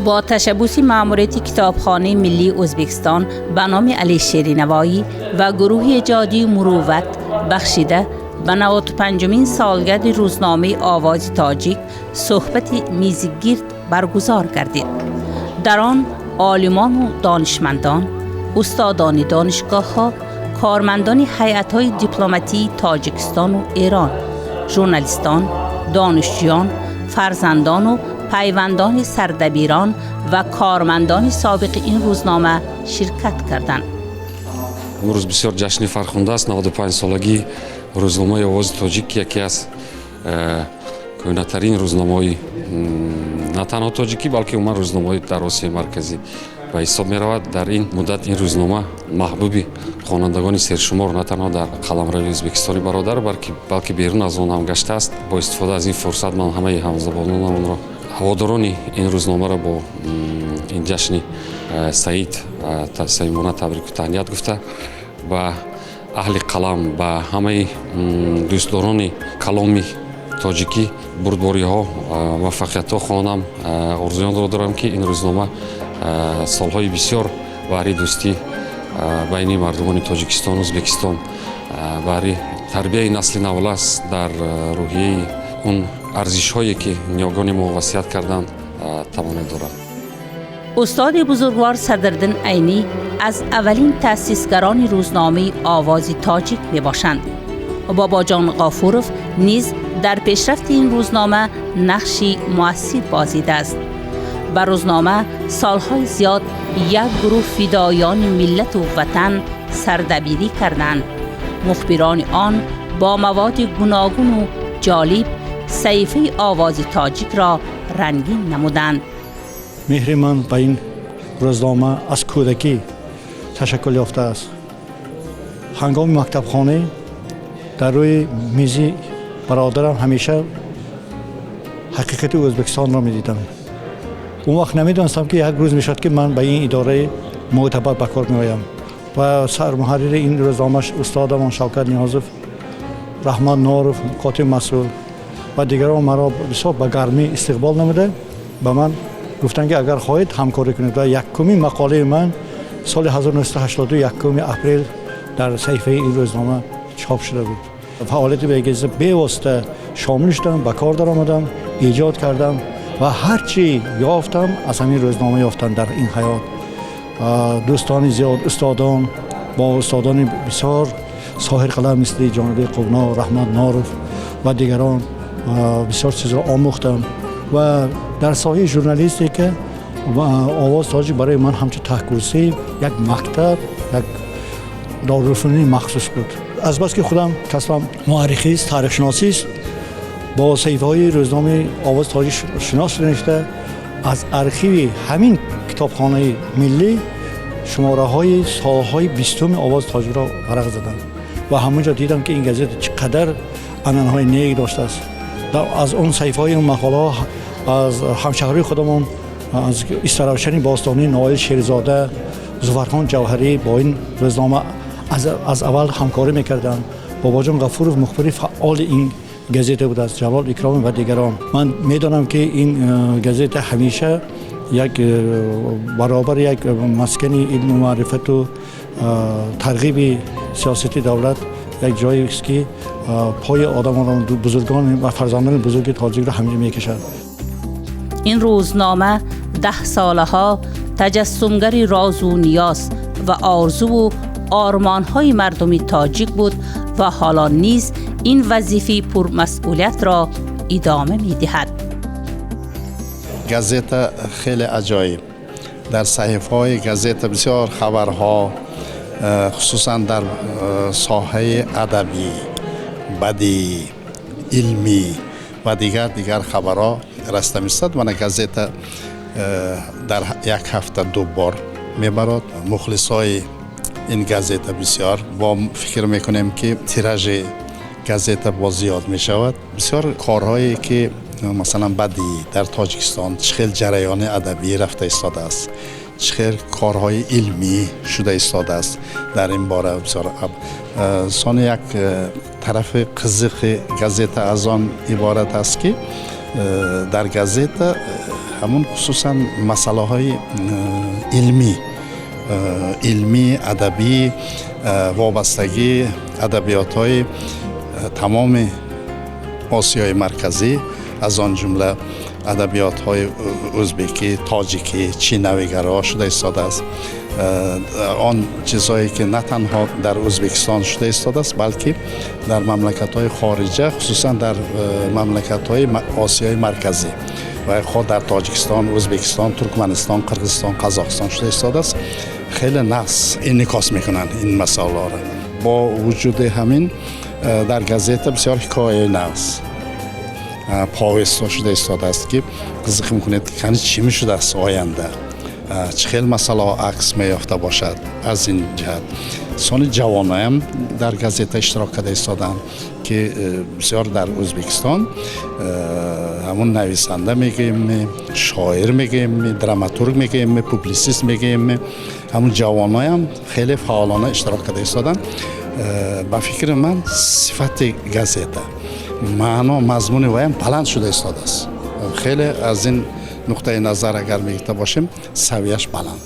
با تشبوس مأموریت کتابخانه ملی ازبکستان به نام علی شیرینوایی و گروه جادی مروت بخشیده به 95مین سالگرد روزنامه آواز تاجیک صحبت میزگرد برگزار گردید. در آن عالمان و دانشمندان، استادان دانشگاه‌ها، کارمندان هیئت‌های دیپلماتی تاجیکستان و ایران، ژورنالیستان، دانشجویان، فرزندان و پیوندان سردبیران و کارمندان سابق این روزنامه شرکت کردند. امروز بسیار جشن فرخنده است. 95 سالگی روزنامه آواز تاجیک یکی از کهنه‌ترین روزنامه‌های نه تنها تاجیکی بلکه عموما روزنامه‌های در آسیای مرکزی به حساب می‌رود. در این مدت این روزنامه محبوب خوانندگان سرشمار نه تنها در قلمرو ازبکستانی برادر بلکه بیرون از آن هم گشته است. با استفاده از این فرصت من همه همزبانان را هواداران این روزنامه را با این جشن سعید صمیمانه تبریک و تهنیت گفته و اهل قلم و همه دوستداران کلامی تاجیکی بردباری‌ها موفقیت‌ها خواندم. آرزویان را دارم که این روزنامه سالهای بسیار برای دوستی بین مردمان تاجیکستان و ازبکستان برای تربیت نسل نو است در روحیه اون ارزش‌هایی که نیاگان ما وصیت کردند تمامیت دارد. استاد بزرگوار صدرالدین عینی از اولین تأسیسگران روزنامه آواز تاجیک میباشند. بابا جان غافورов نیز در پیشرفت این روزنامه نقشی مؤثر بازیده است. بر روزنامه سالهای زیاد یک گروه فدایان ملت و وطن سردبیری کردند. مخبران آن با مواد گوناگون و جالب صحیفه آواز تاجیک را رنگین نمودند. مهر من به این روزنامه از کودکی تشکل یافته است. هنگام مکتبخانه در روی میزی برادرم همیشه حقیقت ازبکستان را میدیدم. اون وقت نمیدونستم که یک روز میشد که من به این اداره معتبر به کار میآیم و سرمحرر این روزنامه استادم شوکت نیازов، رحمان نورov، کاتب مسئول و دیگران مرا بسیار به گرمی استقبال نموده. به من گفتن که اگر خواهید همکاری کنید و یکمین مقاله من سال 1982 اپریل در صحیفه این روزنامه چاپ شده بود. فعالیت به اجازه بی‌واسطه شامل شدم، به کار درآمدم، ایجاد کردم و هرچی یافتم از همین روزنامه یافتم. در این حیات دوستان زیاد، استادان با استادان بسیار ساحر قلم مثل جانبی قونا، رحمت نورov و دیگران بسیار چیز را آموختم و در ساحه ژورنالیستی که آواز تاجیک برای من همچون تحقیقی یک مکتب، یک دارالفنونی مخصوص بود. از بس که خودم کسبم مورخی است، تاریخ شناسی است، با صحیفه‌های روزنامه آواز تاجیک شناس نوشته از ارشیو همین کتابخانه ملی شماره‌های سالهای 20 آواز تاجیک را ورق زدم و همونجا دیدم که این گزیت چقدر عنعنه‌های نیک داشته است. از اون صحیفه‌های اون مقاله از همشهری خودمون از استراروشنی باستانی نایل شیرزاده، ظفرخان جوهری با این روزنامه از اول همکاری میکردن. بابا جان غفورov مخبر فعال این گزیته بود، از جلال اکرامی و دیگران. من میدانم که این گزیته همیشه یک برابر یک مسکن علم و معرفت و ترغیب سیاست دولت یک جایی است که پای آدمان بزرگان و فرزندان بزرگ تاجیک را همیشه میکشد. این روزنامه 10 ساله ها تجسمگر راز و نیاز و آرزو و آرمان‌های مردم تاجیک بود و حالا نیز این وظیفه پرمسئولیت را ادامه می‌دهد. گزیته خیلی عجایب. در صحیفه‌های گزیته بسیار خبرها خصوصا در ساحه ادبی، بدی، علمی و دیگر خبرها رسته می‌شود و گزیته در یک هفته 2 بار میبرد. مخلصای این گزیته بسیار با فکر میکنیم که تیراژ گزیته با زیاد میشود. بسیار کارهایی که مثلا بدی در تاجیکستان چخیل جریان ادبی رفته ایستاده است، چخیل کارهای علمی شده ایستاده است. در این باره بسیار سان یک طرف قزق گزیته از آن عبارت است که در گزیته همون خصوصا مسئله های علمی ادبی وابستگی ادبیات های تمام آسیای مرکزی، از آن جمله ادبیات های ازبکی، تاجیکی، چینویگرا شده ایستاده است. آن چیزهایی که نه تنها در ازبکستان شده ایستاده است بلکه در مملکت های خارجه، خصوصا در مملکت های آسیای مرکزی و خود در تاجیکستان، ازبکستان، ترکمنستان، قرغیزستان، قزاقستان شده ایستاده است. خیلی نقص انعکاس میکنن این مسائل را. با وجود همین در گازیت بسیار حکایه نقص پاوستا شده ایستاده است که قضیه میکنید که چی میشده است آینده، چه خیلی مسئله عکس میافته باشد. از این جهت سان جوانای هم در گازیت اشتراک کرده ایستادن که بسیار در ازبکستان همون نویسنده میگیم، شاعر میگیم، دراماتورگ میگیم، پوبلیسیست میگیم، همون جوانای هم خیلی فعالانه اشتراک کرده ایستادن. با فکر من صفت گازیت معنا مضمون وایم بلند شده ایستاده است. خیلی از این نقطه نظر اگر میگیرده باشیم سویش بلند.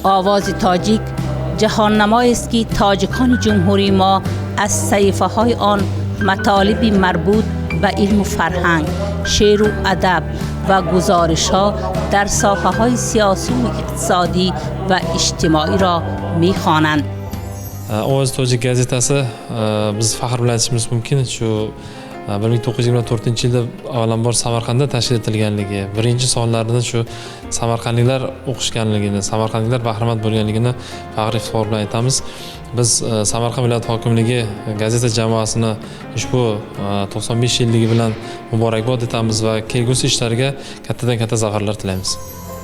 آواز تاجیک جهان نمایی است که تاجیکان جمهوری ما از صحیفه های آن مطالب مربوط به علم و فرهنگ، شعر و ادب و گزارش ها در ساحه های سیاسی و اقتصادی و اجتماعی را میخوانند. Ovoz Tojik gazetasi biz faxr bilan aytishimiz mumkin. Shu 1924-yilda avvalambor Samarqandda tashkil etilganligi, birinchi sonlarida shu samarqandliklar o'qishganligini, samarqandliklar bahramand bo'lganligini faxr iftixor bilan aytamiz. Biz Samarqand viloyat hokimligi gazeta jamoasini ushbu 95 yilligi bilan muborakbod etamiz va kelgusi ishlariga kattadan katta zafarlar tilaymiz.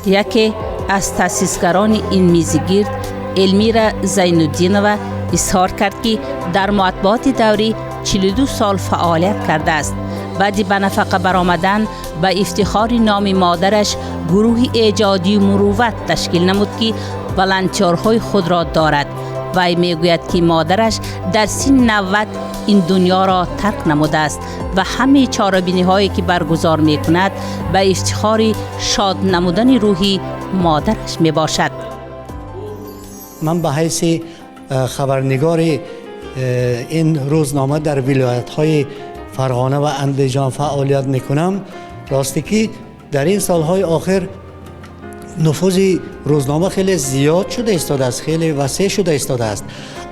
یکی از تأسیسگران این میزگرد، المیرا زینالدینова اظهار کرد که در مطبوعات دوری 42 سال فعالیت کرده است. بعد به نفقه برآمدن به افتخار نام مادرش گروه ایجادی مروت تشکیل نمود که ولنتیرهای خود را دارد. وی میگوید که مادرش در سن 90 این دنیا را ترک نموده است و همه چاره‌بینی هایی که برگزار می کند به افتخار شاد نمودن روحی مادرش می باشد. من به حیث خبرنگار این روزنامه در ولایت‌های فرغانه و اندیجان فعالیت میکنم. راستی که در این سالهای آخر نفوذ روزنامه خیلی زیاد شده ایستاده است، خیلی وسیع شده ایستاده است،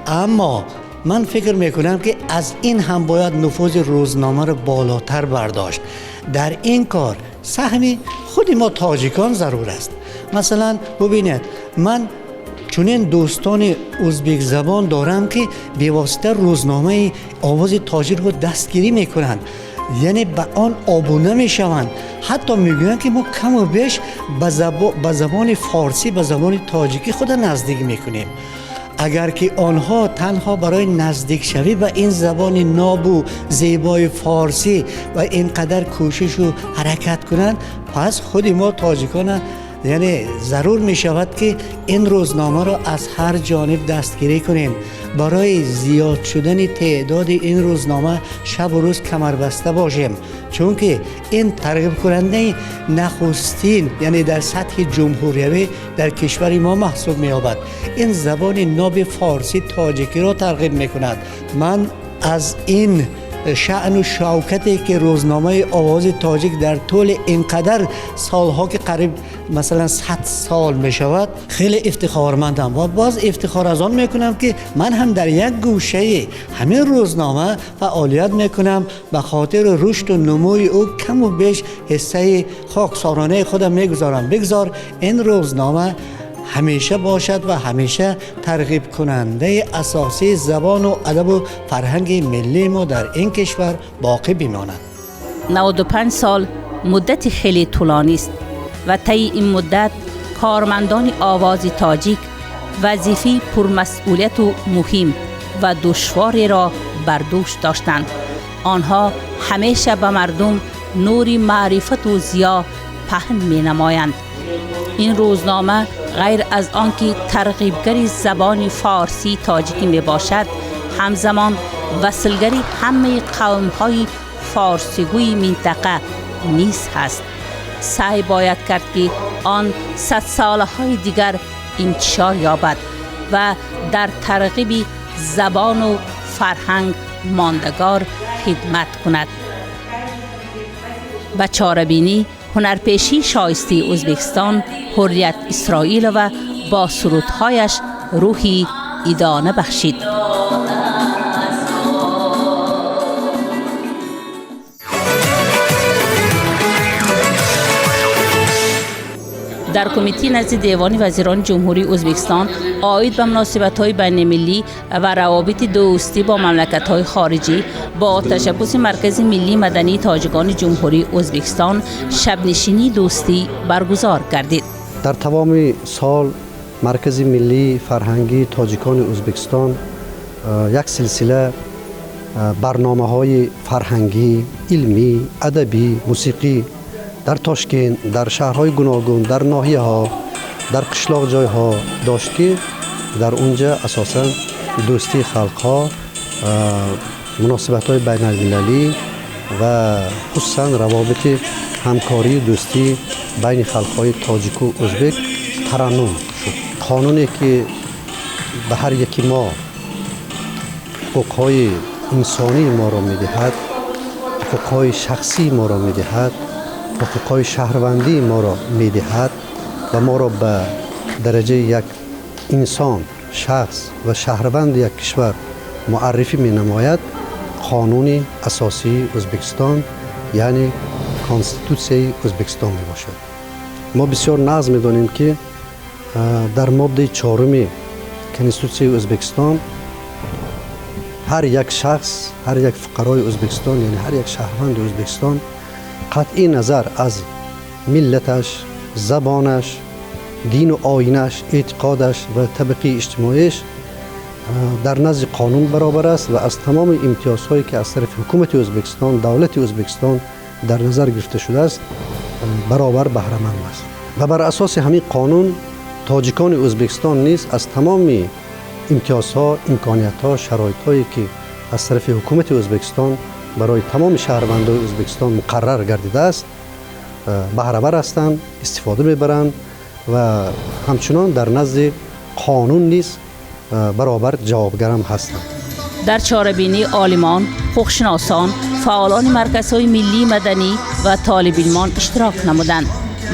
اما من فکر میکنم که از این هم باید نفوذ روزنامه را بالاتر برداشت. در این کار سهم خود ما تاجیکان ضرور است. مثلا ببینید، من چونین دوستان ازبک زبان دارم که به واسطه روزنامه آواز تاجیک رو دستگیری میکنند، یعنی به آن آبونه میشوند، حتی میگویند که ما کم و بیش به زبان فارسی، به زبان تاجیکی خود نزدیک میکنیم. اگر که آنها تنها برای نزدیک شوی به این زبان ناب و زیبای فارسی و اینقدر کوشش و حرکت کنند، پس خود ما تاجیکان یعنی ضرور می شود که این روزنامه را از هر جانب دستگیری کنیم. برای زیاد شدن تعداد این روزنامه شب و روز کمر بسته باشیم، چون که این ترغیب کننده نخستین یعنی در سطح جمهوری در کشور ما محسوب می یابد. این زبان ناب فارسی تاجیکی را ترغیب می کند. من از این شأن و شوکتی که روزنامه آواز تاجیک در طول اینقدر سالها که قریب مثلا 100 سال می شود خیلی افتخارمندم و باز افتخار از آن می کنم که من هم در یک گوشه همین روزنامه فعالیت می کنم. به خاطر رشد و نموی او کم و بیش حصه خاکسارانه خودم می گذارم. بگذار این روزنامه همیشه باشد و همیشه ترغیب کننده اساسی زبان و ادب و فرهنگ ملی ما در این کشور باقی بماند. 95 سال مدت خیلی طولانی است و طی این مدت کارمندان آواز تاجیک وظیفه پرمسئولیت و مهم و دشواری را بر دوش داشتند. آنها همیشه به مردم نور معرفت و ضیا پهن می نمایند. این روزنامه غیر از آنکه ترغیبگر زبان فارسی تاجیکی می باشد، همزمان وصلگری همه قوم‌های فارسیگوی منطقه نیز هست. سعی باید کرد که آن 100 سالهای دیگر انتشار یابد و در ترغیب زبان و فرهنگ ماندگار خدمت کند. به چاره‌بینی هنرپیشی شایسته ازبکستان حریت اسرائیل و با سرودهایش روحی ادانه بخشید. در کمیته نزد دیوان وزیران جمهوری ازبکستان عاید به مناسبت‌های بین‌المللی و روابط دوستی با مملکت‌های خارجی با تشبث مرکز ملی مدنی تاجیکان جمهوری ازبکستان شب‌نشینی دوستی برگزار گردید. در تمام سال مرکز ملی فرهنگی تاجیکان ازبکستان یک سلسله برنامه‌های فرهنگی، علمی، ادبی، موسیقی در تاشکند، در شهرهای گوناگون، در ناحیه‌ها، در قشلاق جای‌ها داشت که در اونجا اساساً دوستی خلق‌ها، مناسبت‌های بین‌المللی و خصوصاً روابط همکاری دوستی بین خلق‌های تاجیک و ازبک ترنم شد. قانونی که به هر یکی ما حقوق‌های انسانی ما را می‌دهد، حقوق‌های شخصی ما را می‌دهد، حقوق‌های شهروندی ما را می‌دهد و ما را به درجه یک انسان، شخص و شهروند یک کشور معرفی می‌نماید. قانون اساسی ازبکستان یعنی کانستیتوسیای ازبکستان میباشد. ما بسیار نظم می‌دانیم که در ماده 4 کانستیتوسیای ازبکستان هر یک شخص، هر یک فقرای ازبکستان یعنی هر یک شهروند ازبکستان قطعی نظر از ملتش، زبانش، دین و آیینش، اعتقادش و طبقه اجتماعیش در نزد قانون برابر است و از تمام امتیازهایی که از طرف حکومت ازبکستان، دولت ازبکستان در نظر گرفته شده است برابر بهره مند است. و بر اساس همین قانون تاجیکان ازبکستان نیز از تمام امتیازها، امکانیت‌ها، شرایط‌هایی که از طرف حکومت ازبکستان برای تمام شهروندان ازبکستان مقرر گردیده است بهره بر هستند، استفاده می‌برند و همچنان در نزد قانون نیز برابر جوابگرم هستند. در چاره‌بینی عالمان، حقوق‌شناسان، فعالان مرکزهای ملی مدنی و طالب علمان اشتراک نمودند.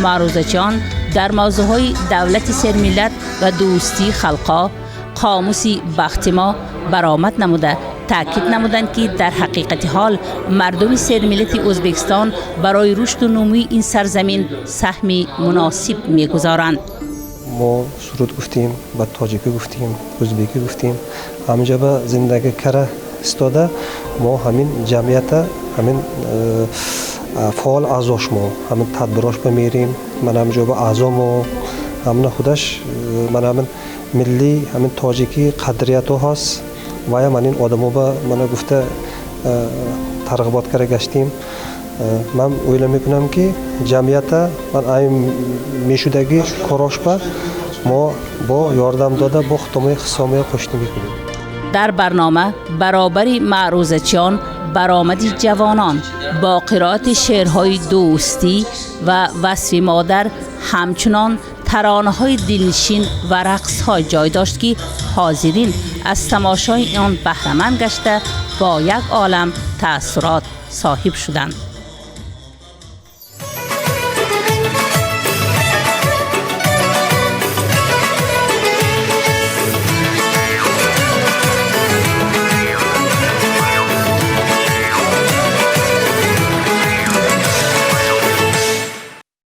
معروضچیان در موضوعهای دولت سرملت و دوستی خلقا قاموسی بخت ما برآمد نموده تاکید نمودند که در حقیقت حال مردم سرملت ازبکستان برای رشد و نموی این سرزمین سهمی مناسب می‌گذارند. ما سرود گفتیم، بعد تاجیکی گفتیم، ازبکی گفتیم. همینجا به زندگی کره استاده ما همین جمعیت، همین فعال اعضاش ما همین تدبیراش بمیریم. من همینجا به اعضامو همین خودش من همین ملی همین تاجیکی قدریت ها هست و یا من این آدمو به من گفته ترغیبات کرده گشتیم. من اویل میکنم که جمعیت من این میشودگی کاراش ما با یاردم داده با ختمه خصامه پشت میکنیم. در برنامه برابری معروضچیان برآمد جوانان با قرائت شعرهای دوستی و وصف مادر همچنان ترانه‌های دلنشین و رقص‌ها جای داشت که حاضرین از تماشای آن بهره مند گشته با یک عالم تأثیرات صاحب شدند.